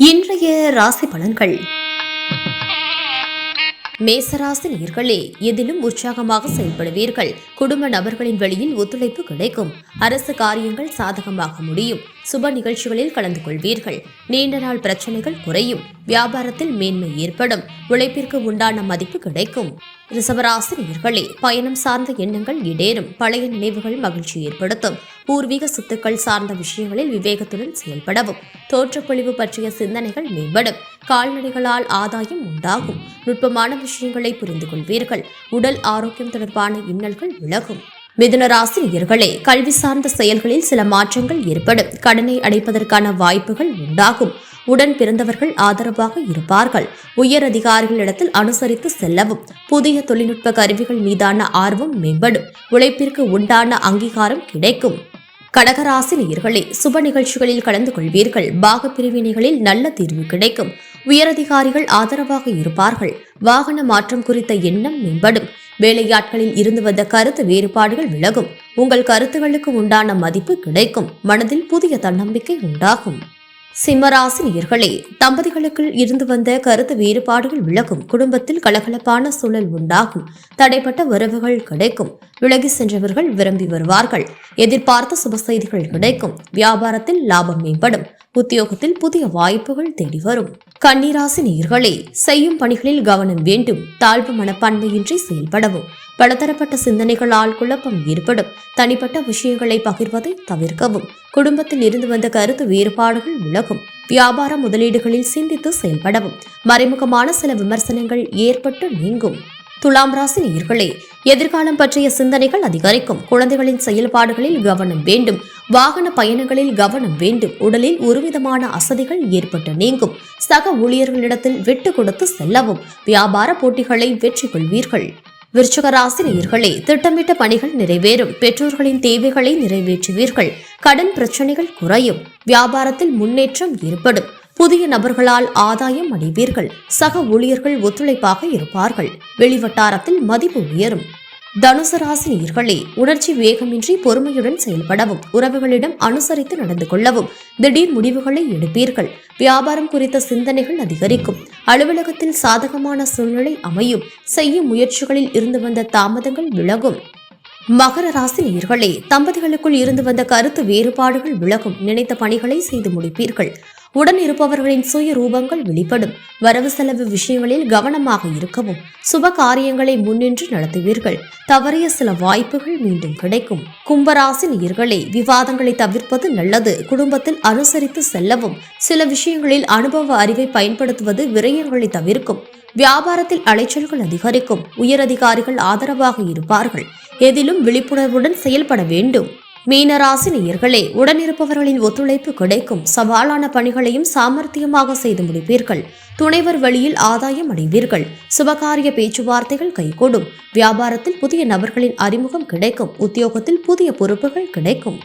இன்றைய ராசி பலன்கள். மேசராசி நேயர்களே, எதிலும் உற்சாகமாக செயல்படுவீர்கள். குடும்ப நபர்களின் வழியில் ஒத்துழைப்பு கிடைக்கும். அரசு காரியங்கள் சாதகமாக முடியும். சுப நிகழ்ச்சிகளில் கலந்து கொள்வீர்கள். நீண்ட நாள் பிரச்சனைகள் குறையும். வியாபாரத்தில் மேன்மை ஏற்படும். உழைப்பிற்கு உண்டான மதிப்பு கிடைக்கும். ரிஷபராசி நேயர்களே, பயணம் சார்ந்த எண்ணங்கள் ஈடேறும். பழைய நினைவுகள் மகிழ்ச்சி ஏற்படுத்தும். பூர்வீக சொத்துக்கள் சார்ந்த விஷயங்களில் விவேகத்துடன் செயல்படவும். தோற்றப்பொழிவு பற்றிய சிந்தனைகள் மேம்படும். கால்நடைகளால் ஆதாயம் உண்டாகும். நுட்பமான விஷயங்களை புரிந்து கொள்வீர்கள். உடல் ஆரோக்கியம் தொடர்பான இன்னல்கள் விலகும். மிதுன ராசி நேயர்களே, கல்வி சார்ந்த செயல்களில் சில மாற்றங்கள் ஏற்படும். கடனை அடைப்பதற்கான வாய்ப்புகள் உண்டாகும். உடன் பிறந்தவர்கள் ஆதரவாக இருப்பார்கள். உயர் அதிகாரிகளிடத்தில் அனுசரித்து செல்லவும். புதிய தொழில்நுட்ப கருவிகள் மீதான ஆர்வம் மேம்படும். உழைப்பிற்கு உண்டான அங்கீகாரம் கிடைக்கும். கடகராசி நேயர்களே, சுப நிகழ்ச்சிகளில் கலந்து கொள்வீர்கள். பாக பிரிவினைகளில் நல்ல தீர்வு கிடைக்கும். உயரதிகாரிகள் ஆதரவாக இருப்பார்கள். வாகன மாற்றம் குறித்த எண்ணம் மேம்படும். வேலையாட்களில் இருந்து வந்த கருத்து வேறுபாடுகள் விலகும். உங்கள் கருத்துகளுக்கு உண்டான மதிப்பு கிடைக்கும். மனதில் புதிய தன்னம்பிக்கை உண்டாகும். சிம்மராசி நேயர்களே, தம்பதிகளுக்குள் இருந்து வந்த கருத்து வேறுபாடுகள் விலகும். குடும்பத்தில் கலகலப்பான சூழல் உண்டாகும். தடைப்பட்ட உறவுகள் கிடைக்கும். விலகி சென்றவர்கள் விரும்பி வருவார்கள். எதிர்பார்த்த சுப செய்திகள் கிடைக்கும். வியாபாரத்தில் லாபம் மேம்படும். உத்தியோகத்தில் புதிய வாய்ப்புகள் தேடி வரும். கன்னிராசி நேயர்களே, செய்யும் பணிகளில் கவனம் வேண்டும். தாழ்வு மனப்பான்மையின்றி செயல்படவும். பலதரப்பட்ட சிந்தனைகளால் குழப்பம் ஏற்படும். தனிப்பட்ட விஷயங்களை பகிர்வதை தவிர்க்கவும். குடும்பத்தில் இருந்து வந்த கருத்து வேறுபாடுகள் விலகும். வியாபார முதலீடுகளில் சிந்தித்து செயல்படவும். மறைமுகமான சில விமர்சனங்கள் ஏற்பட்டு நீங்கும். துலாம் ராசி நேயர்களே, எதிர்காலம் பற்றிய சிந்தனைகள் அதிகரிக்கும். குழந்தைகளின் செயல்பாடுகளில் கவனம் வேண்டும். வாகன பயணங்களில் கவனம் வேண்டும். உடலில் ஒருவிதமான அசதிகள் ஏற்பட்டு நீங்கும். சக ஊழியர்களிடத்தில் விட்டு கொடுத்து செல்லவும். வியாபார போட்டிகளை வெற்றி கொள்வீர்கள். விருச்சிக ராசி நேயர்களே, திட்டமிட்ட பணிகள் நிறைவேறும். பெற்றோர்களின் தேவைகளை நிறைவேற்றுவீர்கள். கடன் பிரச்சனைகள் குறையும். வியாபாரத்தில் முன்னேற்றம் ஏற்படும். புதிய நபர்களால் ஆதாயம் அடைவீர்கள். சக ஊழியர்கள் ஒத்துழைப்பாக இருப்பார்கள். வெளிவட்டாரத்தில் மதிப்பு உயரும். தனுசு ராசி நேயர்களே, உணர்ச்சி வேகமின்றி பொறுமையுடன் செயல்படவும். உறவுகளிடம் அனுசரித்து நடந்து கொள்ளவும். திடீர் முடிவுகளை எடுப்பீர்கள். வியாபாரம் குறித்த சிந்தனைகள் அதிகரிக்கும். அலுவலகத்தில் சாதகமான சூழ்நிலை அமையும். செய்யும் முயற்சிகளில் இருந்து வந்த தாமதங்கள் விலகும். மகர ராசி நேயர்களே, தம்பதிகளுக்குள் இருந்து வந்த கருத்து வேறுபாடுகள் விலகும். நினைத்த பணிகளை செய்து முடிப்பீர்கள். உடன் இருப்பவர்களின் சுய ரூபங்கள் வெளிப்படும். வரவு செலவு விஷயங்களில் கவனமாக இருக்கவும். சுப காரியங்களை முன்னின்று நடத்துவீர்கள். தவறிய சில வாய்ப்புகள் மீண்டும் கிடைக்கும். கும்பராசி நேயர்களே, விவாதங்களை தவிர்ப்பது நல்லது. குடும்பத்தில் அனுசரித்து செல்லவும். சில விஷயங்களில் அனுபவ அறிவை பயன்படுத்துவது விரயங்களை தவிர்க்கும். வியாபாரத்தில் அலைச்சல்கள் அதிகரிக்கும். உயரதிகாரிகள் ஆதரவாக இருப்பார்கள். எதிலும் விழிப்புணர்வுடன் செயல்பட வேண்டும். மீனராசி நேயர்களே, உடனிருப்பவர்களின் ஒத்துழைப்பு கிடைக்கும். சவாலான பணிகளையும் சாமர்த்தியமாக செய்து முடிப்பீர்கள். துணைவர் வழியில் ஆதாயம் அடைவீர்கள். சுபகாரிய பேச்சுவார்த்தைகள் கைகூடும். வியாபாரத்தில் புதிய நபர்களின் அறிமுகம் கிடைக்கும். உத்தியோகத்தில் புதிய பொறுப்புகள் கிடைக்கும்.